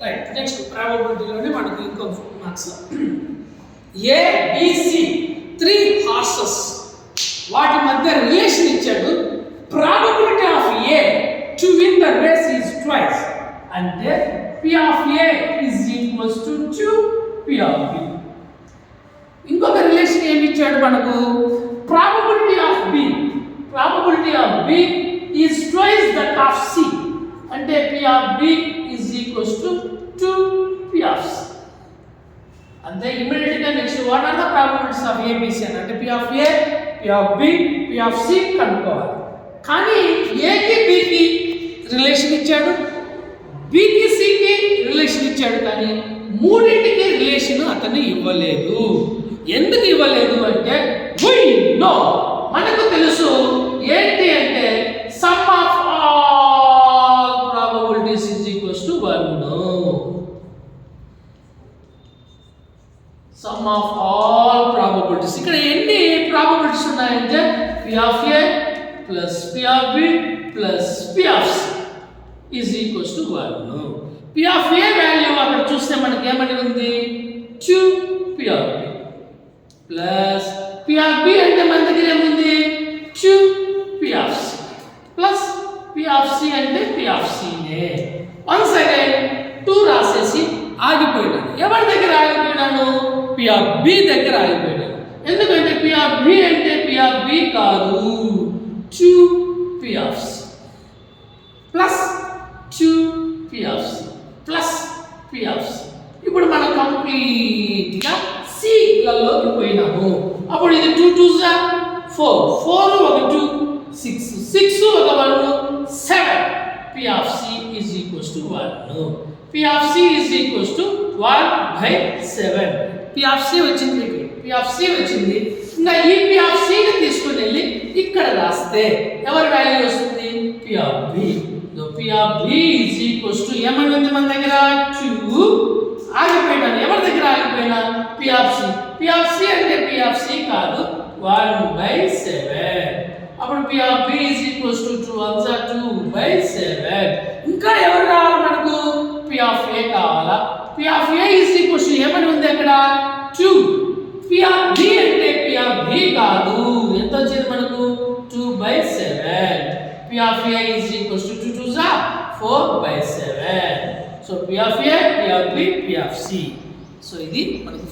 Right. Next ప్రాబబిలిటీలోనే మనకు ఇంకో marks. ABC 3 horses వాటి మధ్య రిలేషన్ ఇచ్చాడు. Probability of A to win the race is twice. అంటే P of A is equals to 2 P of B. ఇంకొక relation ఏమి ఇచ్చాడు మనకు? Probability of B is twice that of C. అంటే P of B is equals to 2 P of C. అంతే. Immediate గా next what are the probabilities of ABC అంటే P of A, P of B, P of C కనుక్కోవాలి. కానీ A కి B కి relation ఇచ్చాడు, B కి C కి రిలేషన్ ఇచ్చాడు, కానీ మూడింటికి రిలేషన్ అతను ఇవ్వలేదు. ఎందుకు ఇవ్వలేదు అంటే మనకు తెలుసు ఏంటి అంటే some of all probabilities is equals to 1. Some of all probabilities ఇక్కడ ఎన్ని ప్రాబబిలిటీస్ ఉన్నాయంటే P of A plus P of B plus P of C is equals to 1. P of A value అక్కడ చూస్తే మనకి ఏమని ఉంది? 2 P of B plus P of B అంటే మన దగ్గర ఏముంది? 2 P of C plus P of C అంటే P of C నే. వన్స్ అగైన్ 2 రాసేసి ఆగిపోయాను. ఎవరి దగ్గర ఆగిపోయాను? P of B దగ్గర ఆగిపోయాను. ఎందుకంటే P of B అంటే P of B కాదు, 2 P of C plus 2 P of C plus P of C. ఇప్పుడు మనం కంప్లీట్ గా C లలోకి పోయినాము. అప్పుడు ఇది 2 2 4 4 ఒక 2 6 6 ఒక 1 7. P of C is equals to 1. P of C is equals to 1/7. P of C వచ్చింది. P of C వచ్చింది. ఇంకా ఈ P of C ని తీసుకొని వెళ్ళి ఇక్కడ రాస్తే ఎవరి వాల్యూ వస్తుంది? P of B. P of B is equals to ఏమని ఉంది మన దగ్గర? 2. ఆగిపోయినాను. ఎవరి దగ్గర ఆగిపోయినా? P of C. P of C అంటే P of C కాదు, 1/7. అప్పుడు P of B is equals to 2 1s are 2/7. ఇంకా ఎవరు కావాలి మనకు? P of A కావాలా? P of A is equals to ఏమని ఉంది అక్కడ? 2. P of B అంటే P of B కాదు, ఎంత వచ్చింది మనకు? 2/7. P of A is equals to 2 2s are 4/7. So P of A, P of B, P of C. So ఇది మనకు